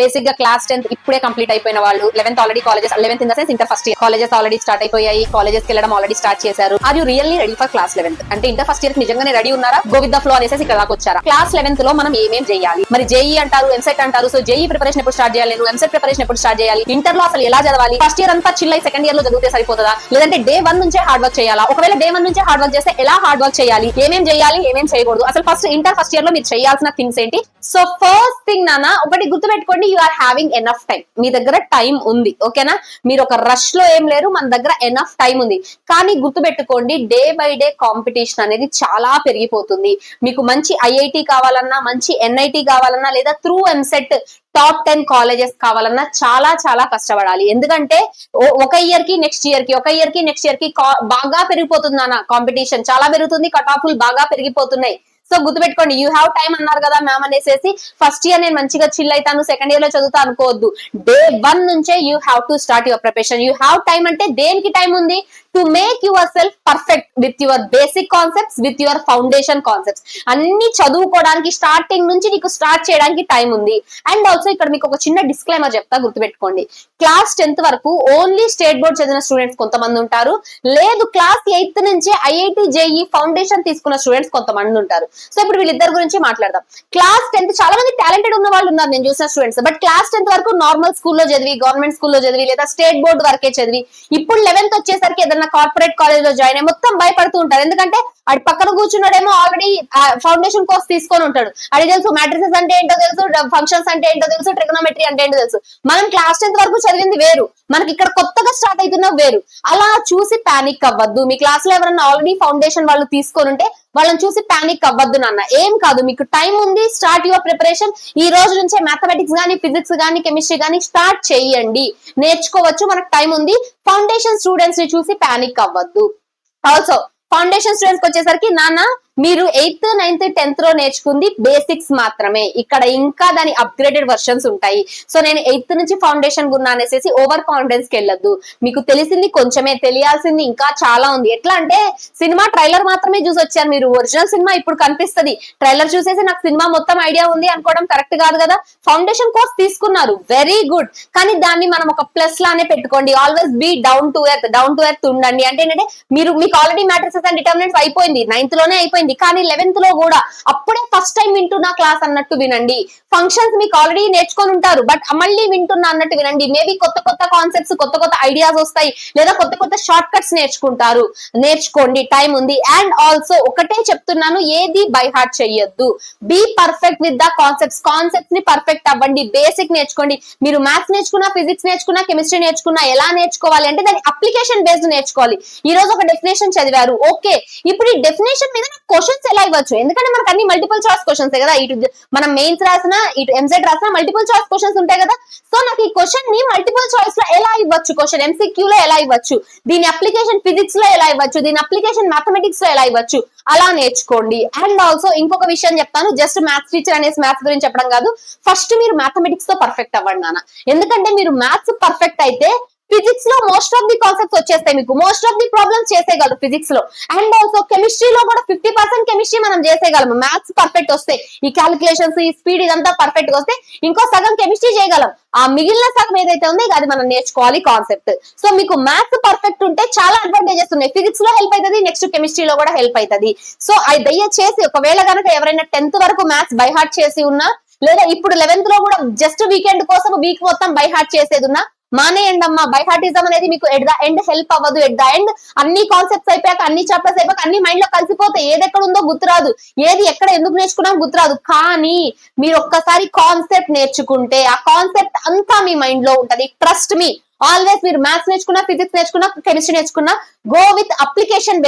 Basic గా class 10th ఇప్పుడే complete అయిపోయిన వాళ్ళు, 11th already colleges, 11th in the sense inter first year colleges already start అయిపోయాయి, కాలేజెస్ కి వెళ్ళడం ఆల్రెడీ స్టార్ట్ చేశారు. Are you really ready for class 11th? అంటే ఇంటర్ ఫస్ట్ ఇయర్ నిజంగానే రెడీ ఉన్నారా? గో విత్ ద ఫ్లో అనేసి ఇక్కడ దాకా వచ్చారా? క్లాస్ 11th లో మనం ఏమేం చేయాలి? మరి జేఈ అంటారు, ఎంసెట్ అంటారు. సో జేఈ ప్రిపరేషన్ ఎప్పుడు స్టార్ట్ చేయాలి? నేను ఎంసెట్ ప్రిపరేషన్ ఎప్పుడు స్టార్ట్ చేయాలి? ఇంటర్ లో అసలు ఎలా చదవాలి? ఫస్ట్ ఇయర్ అంతా చిల్ అయి సెకండ్ ఇయర్ లో చదివితే సరిపోతుందా? లేదంటే డే 1 నుంచే హార్డ్ వర్క్ చేయాలా? ఒకవేళ డే 1 నుంచే హార్డ్ వర్క్ చేస్తే ఎలా హార్డ్ వర్క్ చేయాలి? ఏమేం చేయాలి, ఏమేం చేయకూడదు? అసలు ఫస్ట్ ఇంటర్ ఫస్ట్ ఇయర్ లో మీరు చేయాల్సిన థింగ్స్ ఏంటి? సో ఫస్ట్ థింగ్ నాన్న, ఒకటి గుర్తుపెట్టుకోండి, you are having enough time. మీ దగ్గర టైం ఉంది, ఓకేనా? మీరు ఒక రష్ లో ఏం లేరు, మన దగ్గర ఎనఫ్ టైం ఉంది. కానీ గుర్తుపెట్టుకోండి, డే బై డే కాంపిటీషన్ అనేది చాలా పెరిగిపోతుంది. మీకు మంచి ఐఐటి కావాలన్నా, మంచి ఎన్ఐటి కావాలన్నా, లేదా త్రూ ఎంసెట్ టాప్ 10 కాలేజెస్ కావాలన్నా చాలా చాలా కష్టపడాలి. ఎందుకంటే ఒక ఇయర్ కి నెక్స్ట్ ఇయర్ కి, ఒక ఇయర్ కి నెక్స్ట్ ఇయర్ కి బాగా పెరిగిపోతుంది అన్న కాంపిటీషన్, చాలా పెరుగుతుంది, కట్ ఆఫ్లు బాగా పెరిగిపోతున్నాయి. సో గుర్తుపెట్టుకోండి, యూ హ్యావ్ టైం అన్నారు కదా మ్యామ్ అనేసి ఫస్ట్ ఇయర్ నేను మంచిగా చిల్ అవుతాను, సెకండ్ ఇయర్ లో చదువుతా అనుకోవద్దు. డే 1 నుంచే you have to start your preparation. You have time అంటే దేనికి టైం ఉంది? To make your self perfect with your basic concepts, with your foundation concepts. అన్ని చదువుకోవడానికి స్టార్టింగ్ నుంచి నీకు స్టార్ట్ చేయడానికి టైం ఉంది. అండ్ ఆల్సో ఇక్కడ మీకు ఒక చిన్న డిస్క్లైమర్ చెప్తా, గుర్తుపెట్టుకోండి. క్లాస్ 10th వరకు ఓన్లీ స్టేట్ బోర్డ్ చదివిన స్టూడెంట్స్ కొంతమంది ఉంటారు, లేదు క్లాస్ 8th నుంచి ఐఐటి జేఈ ఫౌండేషన్ తీసుకున్న స్టూడెంట్స్ కొంతమంది ఉంటారు. సో ఇప్పుడు వీళ్ళిద్దరి గురించి మాట్లాడదాం. క్లాస్ 10th చాలా మంది టాలెంటెడ్ ఉన్న వాళ్ళు ఉన్నారు నేను చూసిన స్టూడెంట్స్, బట్ క్లాస్ 10th వరకు నార్మల్ స్కూల్లో చదివి, గవర్నమెంట్ స్కూల్లో చదివి, లేదా స్టేట్ బోర్డు వరకే చదివి, ఇప్పుడు 11th వచ్చేసరికి ఏదైనా కార్పొరేట్ కాలేజ్ లో జాయిన్ అయ్యి మొత్తం భయపడుతూ ఉంటారు. ఎందుకంటే అటు పక్కన కూర్చున్నాడేమో ఆల్రెడీ ఫౌండేషన్ కోర్స్ తీసుకొని ఉంటాడు, అది తెలుసు, మ్యాట్రిసెస్ అంటే ఏంటో తెలుసు, ఫంక్షన్స్ అంటే ఏంటో తెలుసు, ట్రిగనోమెట్రీ అంటే ఏంటో తెలుసు. మనం క్లాస్ 10th వరకు చదివింది వేరు, మనకి ఇక్కడ కొత్తగా స్టార్ట్ అవుతున్న వేరు. అలా చూసి పానిక్ అవ్వద్దు. మీ క్లాస్ లో ఎవరైనా ఆల్రెడీ ఫౌండేషన్ వాళ్ళు తీసుకొని ఉంటే వాళ్ళని చూసి పానిక్ అవ్వద్దు నాన్న. ఏం కాదు, మీకు టైం ఉంది, స్టార్ట్ యువర్ ప్రిపరేషన్. ఈ రోజు నుంచే మ్యాథమెటిక్స్ గానీ, ఫిజిక్స్ గానీ, కెమిస్ట్రీ గానీ స్టార్ట్ చేయండి, నేర్చుకోవచ్చు, మనకు టైం ఉంది. ఫౌండేషన్ స్టూడెంట్స్ ని చూసి పానిక్ అవ్వద్దు. ఆల్సో ఫౌండేషన్ స్టూడెంట్స్ కి వచ్చేసరికి నాన్న, మీరు 8th, 9th, 10th లో నేర్చుకుంది బేసిక్స్ మాత్రమే. ఇక్కడ ఇంకా దాని అప్గ్రేడెడ్ వర్షన్స్ ఉంటాయి. సో నేను 8th నుంచి ఫౌండేషన్ గున్నా అనేసి ఓవర్ కాన్ఫిడెన్స్ కి వెళ్ళొద్దు. మీకు తెలిసింది కొంచెమే, తెలియాల్సింది ఇంకా చాలా ఉంది. ఎట్లా అంటే సినిమా ట్రైలర్ మాత్రమే చూసి వచ్చారు మీరు, ఒరిజినల్ సినిమా ఇప్పుడు కనిపిస్తుంది. ట్రైలర్ చూసేసి నాకు సినిమా మొత్తం ఐడియా ఉంది అనుకోవడం కరెక్ట్ కాదు కదా. ఫౌండేషన్ కోర్స్ తీసుకున్నారు, వెరీ గుడ్, కానీ దాన్ని మనం ఒక ప్లస్ లానే పెట్టుకోండి. Always be down to earth ఉండండి. అంటే ఏంటంటే మీకు ఆల్రెడీ మ్యాట్రిసెస్ అండ్ డిటర్మినెంట్స్ అయిపోయింది, 9th లోనే అయిపోయింది, కానీ 11th లో కూడా అప్పుడే ఫస్ట్ టైం వింటున్నా క్లాస్ అన్నట్టు వినండి. ఫంక్షన్స్ మీకు ఆల్రెడీ నేర్చుకొని ఉంటారు, బట్ మళ్ళీ వింటున్నా అన్నట్టు వినండి. మేబీ కొత్త కొత్త కాన్సెప్ట్స్, కొత్త కొత్త ఐడియాస్ వస్తాయి, లేదా కొత్త కొత్త షార్ట్ కట్స్ నేర్చుకుంటారు. నేర్చుకోండి, టైం ఉంది. అండ్ ఆల్సో ఒకటే చెప్తున్నాను, ఏది బై హార్ట్ చెయ్యొద్దు. Be perfect with the concepts ని పర్ఫెక్ట్ అవ్వండి. బేసిక్ నేర్చుకోండి. మీరు మ్యాథ్స్ నేర్చుకున్నా, ఫిజిక్స్ నేర్చుకున్నా, కెమిస్ట్రీ నేర్చుకున్నా, ఎలా నేర్చుకోవాలి అంటే దాని అప్లికేషన్ బేస్డ్ నేర్చుకోవాలి. ఈ రోజు ఒక డెఫినేషన్ చదివారు, ఓకే, ఇప్పుడు ఈ డెఫినేషన్ మీద క్వశ్చన్స్ ఎలా ఇవ్వచ్చు? ఎందుకంటే మనకు అన్ని మల్టిపుల్ చాయిస్ క్వశ్చన్స్ కదా, ఇటు మనం మెయిన్స్ రాసినా, ఇటు ఎంసెట్ రాసినా మల్టిపుల్ చాయిస్ క్వశ్చన్స్ ఉంటాయి కదా. సో నాకు ఈ క్వశ్చన్ ని మల్టిపుల్ చాయిస్ లో ఎలా ఇవ్వచ్చు, క్వశ్చన్ ఎంసీక్యూ లో ఎలా ఇవ్వచ్చు, దీని అప్లికేషన్ ఫిజిక్స్ లో ఎలా ఇవ్వచ్చు, దీని అప్లికేషన్ మ్యాథమెటిక్స్ లో ఎలా ఇవ్వచ్చు, అలా నేర్చుకోండి. అండ్ ఆల్సో ఇంకొక విషయం చెప్తాను, జస్ట్ మ్యాథ్స్ టీచర్ అనేసి మ్యాథ్స్ గురించి చెప్పడం కాదు, ఫస్ట్ మీరు మ్యాథమెటిక్స్ తో పర్ఫెక్ట్ అవ్వండి నాన్న. ఎందుకంటే మీరు మ్యాథ్స్ పర్ఫెక్ట్ అయితే ఫిజిక్స్ లో మోస్ట్ ఆఫ్ ది కాన్సెప్ట్స్ వచ్చేస్తాయి, మీకు మోస్ట్ ఆఫ్ ది ప్రాబ్లమ్స్ చేసేయగలరు ఫిజిక్స్ లో. అండ్ ఆల్సో కెమిస్ట్రీలో కూడా 50% కెమిస్ట్రీ మనం చేసేయగలము. మ్యాథ్స్ పర్ఫెక్ట్ వస్తే, ఈ క్యాలిక్యులేషన్స్, ఈ స్పీడ్ ఇదంతా పర్ఫెక్ట్ గా వస్తే ఇంకో సగం కెమిస్ట్రీ చేయగలం. ఆ మిగిలిన సగం ఏదైతే ఉందో అది మనం నేర్చుకోవాలి కాన్సెప్ట్. సో మీకు మ్యాథ్స్ పర్ఫెక్ట్ ఉంటే చాలా అడ్వాంటేజెస్ ఉన్నాయి. ఫిజిక్స్ లో హెల్ప్ అవుతుంది, నెక్స్ట్ కెమిస్ట్రీలో కూడా హెల్ప్ అవుతుంది. సో అది దయచేసి ఒకవేళ కనుక ఎవరైనా 10th వరకు మ్యాథ్స్ బై హార్ట్ చేసి ఉన్నా, లేదా ఇప్పుడు 11th లో కూడా జస్ట్ వీకెండ్ కోసం వీక్ మొత్తం బై హార్ట్ చేసేది ఉన్నా, మానేయండి అమ్మా. బై హార్టిజం అనేది మీకు ఎట్ ద ఎండ్ హెల్ప్ అవ్వదు. ఎట్ ద ఎండ్ అన్ని కాన్సెప్ట్స్ అయిపోయాక, అన్ని చాప్టర్స్ అయిపోయాక అన్ని మైండ్ లో కలిసిపోతే ఏది ఎక్కడ ఉందో గుర్తురాదు, ఏది ఎక్కడ ఎందుకు నేర్చుకున్నాం గుర్తురాదు. కానీ మీరు ఒక్కసారి కాన్సెప్ట్ నేర్చుకుంటే ఆ కాన్సెప్ట్ అంతా మీ మైండ్ లో ఉంటది. ట్రస్ట్ మీ, ఆల్వేస్ మీరు మ్యాథ్స్ నేర్చుకున్నా, ఫిజిక్స్ నేర్చుకున్నా, కెమిస్ట్రీ నేర్చుకున్నా, గో విత్ అప్లికేషన్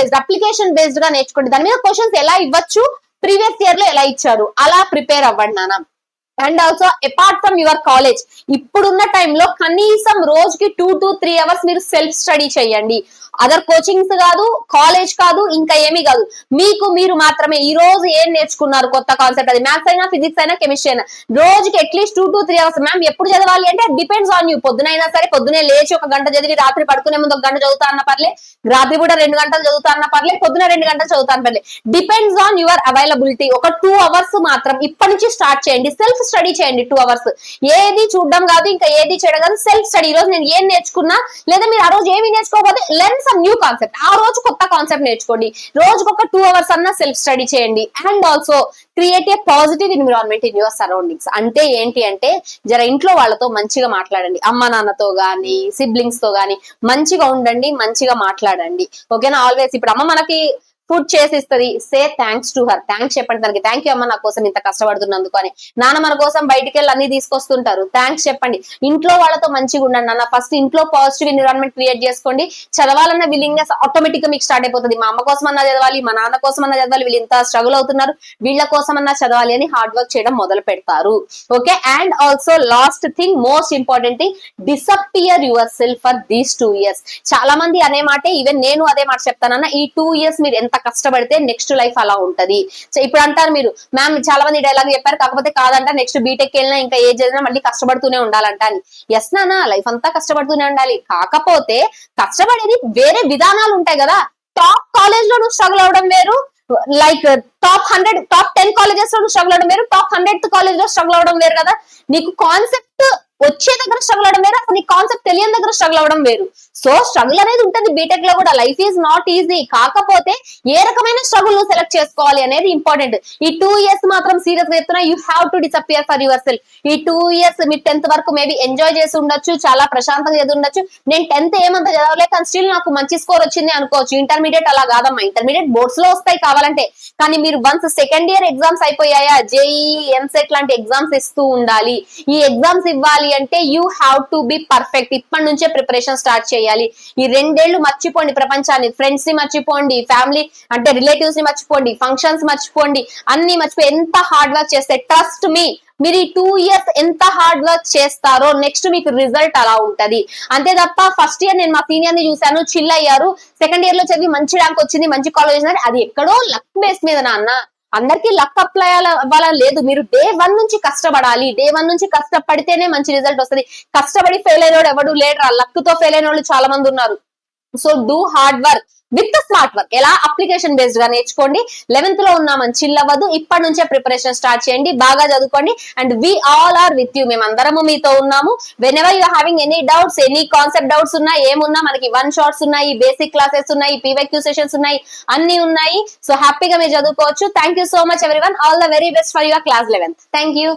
బేస్డ్ గా నేర్చుకోండి. దాని మీద క్వశ్చన్స్ ఎలా ఇవ్వచ్చు, ప్రీవియస్ ఇయర్ లో ఎలా ఇచ్చారు, అలా ప్రిపేర్ అవ్వండి నాన్న. And also apart from your college, ఇప్పుడున్న టైంలో కనీసం రోజుకి 2 to 3 hours మీరు సెల్ఫ్ స్టడీ చేయండి. అదర్ కోచింగ్స్ కాదు, కాలేజ్ కాదు, ఇంకా ఏమీ కాదు. మీకు మీరు మాత్రమే ఈ రోజు ఏం నేర్చుకున్నారు కొత్త కాన్సెప్ట్, అది మ్యాథ్స్ అయినా, ఫిజిక్స్ అయినా, కెమిస్ట్రీ అయినా, రోజుకి అట్లీస్ట్ 2 to 3 అవర్స్. మ్యామ్ ఎప్పుడు చదవాలి అంటే డిపెండ్స్ ఆన్ యూ. పొద్దునైనా సరే, పొద్దునే లేచి 1 గంట చదివి రాత్రి పడుకునే ముందు 1 గంట చదువుతా అన్న పర్లే, రాత్రి కూడా 2 గంటలు చదువుతా అన్న పర్లే, పొద్దున 2 గంటలు చదువుతా అన్న పర్లే. Depends on your availability. ఒక 2 అవర్స్ మాత్రం ఇప్పటి నుంచి స్టార్ట్ చేయండి. సెల్ఫ్ స్టడీ చేయండి 2 అవర్స్. ఏది చూడడం కాదు, ఇంకా ఏది చేయడం కాదు, సెల్ఫ్ స్టడీ. ఈ రోజు నేను ఏం నేర్చుకున్నా, లేదా మీరు ఆ రోజు ఏమి నేర్చుకోకపోతే లెర్న్ సమ్ న్యూ కాన్సెప్ట్. ఆ రోజు కొత్త కాన్సెప్ట్ నేర్చుకోండి. రోజుకు ఒక 2 అవర్స్ అన్న సెల్ఫ్ స్టడీ చేయండి. And also create a positive environment in your surroundings. అంటే ఏంటి అంటే జర ఇంట్లో వాళ్ళతో మంచిగా మాట్లాడండి. అమ్మ నాన్నతో గానీ, సిబ్లింగ్స్ తో గానీ మంచిగా ఉండండి, మంచిగా మాట్లాడండి. ఓకేనా? ఆల్వేస్ ఇప్పుడు అమ్మ మనకి ఫుడ్ చేసి ఇస్తుంది, say thanks to her. Thanks చెప్పండి తనకి. థ్యాంక్ యూ అమ్మ నా కోసం ఇంత కష్టపడుతున్నందుకు అని. నాన్న మన కోసం బయటికి వెళ్ళి అన్ని తీసుకొస్తుంటారు, థ్యాంక్స్ చెప్పండి. ఇంట్లో వాళ్ళతో మంచిగా ఉండండి అన్న. ఫస్ట్ ఇంట్లో పాజిటివ్ ఎన్విరాన్మెంట్ క్రియేట్ చేసుకోండి. చదవాలన్న విల్లింగ్నెస్ ఆటోమేటిక్ గా మీకు స్టార్ట్ అయిపోతుంది. మా అమ్మ కోసం అన్నా చదవాలి, మా నాన్న కోసం అన్నా చదవాలి, వీళ్ళు ఇంత స్ట్రగుల్ అవుతున్నారు, వీళ్ళ కోసం అన్నా చదవాలి అని హార్డ్ వర్క్ చేయడం మొదలు పెడతారు. Okay? And also last thing, most important thing, disappear your self for these 2 years. చాలా మంది అనే మాటే, ఈవెన్ నేను అదే మాట చెప్తానన్న, ఈ 2 years మీరు ఎంత కష్టపడితే నెక్స్ట్ లైఫ్ అలా ఉంటది. సో ఇప్పుడు అంటారు మీరు, మ్యామ్ చాలా మంది డైలాగ్ చెప్పారు, కాకపోతే కాదంట, నెక్స్ట్ బీటెక్ వెళ్ళినా ఇంకా ఏ చదివినా మళ్ళీ కష్టపడుతూనే ఉండాలంట అని. ఎస్ నాన్న, లైఫ్ అంతా కష్టపడుతూనే ఉండాలి. కాకపోతే కష్టపడేది వేరే విధానాలు ఉంటాయి కదా. టాప్ కాలేజ్ లో నువ్వు స్ట్రగుల్ అవడం వేరు, లైక్ టాప్ 10 కాలేజెస్ లో స్ట్రగుల్ అవడం వేరు, టాప్ 100th కాలేజ్ లో స్ట్రగుల్ అవడం వేరు కదా. నీకు కాన్సెప్ట్ వచ్చే దగ్గర స్ట్రగుల్ అవడం వేరు, అసలు నీ కాన్సెప్ట్ తెలియని దగ్గర స్ట్రగుల్ అవడం వేరు. సో స్ట్రగుల్ అనేది ఉంటుంది బీటెక్ లో కూడా. Life is not easy. కాకపోతే ఏ రకమైన స్ట్రగుల్ నువ్వు సెలెక్ట్ చేసుకోవాలి అనేది ఇంపార్టెంట్. ఈ 2 years మాత్రం సీరియస్ గా చెప్తున్నా, you have to disappear for your self. ఈ 2 years మీరు 10th వరకు మేబీ ఎంజాయ్ చేసి ఉండొచ్చు, చాలా ప్రశాంతంగా చదివి ఉండొచ్చు. నేను 10th ఏమంతా చదవలేదు కానీ స్టిల్ నాకు మంచి స్కోర్ వచ్చింది అనుకోవచ్చు. ఇంటర్మీడియట్ అలా కాదమ్మా. ఇంటర్మీడియట్ బోర్డ్స్ లో వస్తాయి కావాలంటే, కానీ మీరు వన్స్ సెకండ్ ఇయర్ ఎగ్జామ్స్ అయిపోయాయా, జేఈ, ఎంసెట్ లాంటి ఎగ్జామ్స్ ఇస్తూ ఉండాలి. ఈ ఎగ్జామ్స్ ఇవ్వాలి అంటే you have to be perfect. ఇప్పటి నుంచే ప్రిపరేషన్ స్టార్ట్ చేయాలి. ఈ 2 ఏళ్లు మర్చిపోండి ప్రపంచాన్ని, ఫ్రెండ్స్ ని మర్చిపోండి, ఫ్యామిలీ అంటే రిలేటివ్స్ ని మర్చిపోండి, ఫంక్షన్స్ మర్చిపోండి, అన్ని మర్చిపోయి ఎంత హార్డ్ వర్క్ చేస్తే, ట్రస్ట్ మీ, మీరు ఈ 2 years ఎంత హార్డ్ వర్క్ చేస్తారో నెక్స్ట్ మీకు రిజల్ట్ అలా ఉంటది. అంతే తప్ప ఫస్ట్ ఇయర్ నేను మా సీనియర్ ని చూశాను, చిల్ అయ్యారు, సెకండ్ ఇయర్ లో చదివి మంచి ర్యాంక్ వచ్చింది, మంచి కాలేజ్, అది ఎక్కడో లక్ బేస్ మీద నాన్న. అందరికీ లక్ అప్లై అవ్వాలని లేదు. మీరు డే 1 నుంచి కష్టపడాలి. డే 1 నుంచి కష్టపడితేనే మంచి రిజల్ట్ వస్తుంది. కష్టపడి ఫెయిల్ అయినోడు ఎవడు లేడు. లక్ తో ఫెయిల్ అయిన వాళ్ళు చాలా మంది ఉన్నారు. So do hard work with smart work. ఎలా అప్లికేషన్ బేస్డ్ గా నేర్చుకోండి. 11th లో ఉన్నామని చిల్ అవ్వదు. ఇప్పటి నుంచే ప్రిపరేషన్ స్టార్ట్ చేయండి, బాగా చదువుకోండి. And we all are with you. మేమందరము మీతో ఉన్నాము. Whenever you having any doubts, any concept doubts ఉన్నా, ఏమున్నా, మనకి 1 shots ఉన్నాయి, బేసిక్ క్లాసెస్ ఉన్నాయి, పీవైక్యూ సెషన్స్ ఉన్నాయి, అన్ని ఉన్నాయి. సో హ్యాపీగా మీరు చదువుకోవచ్చు. Thank you so much everyone. All the very best for your class 11th. Thank you.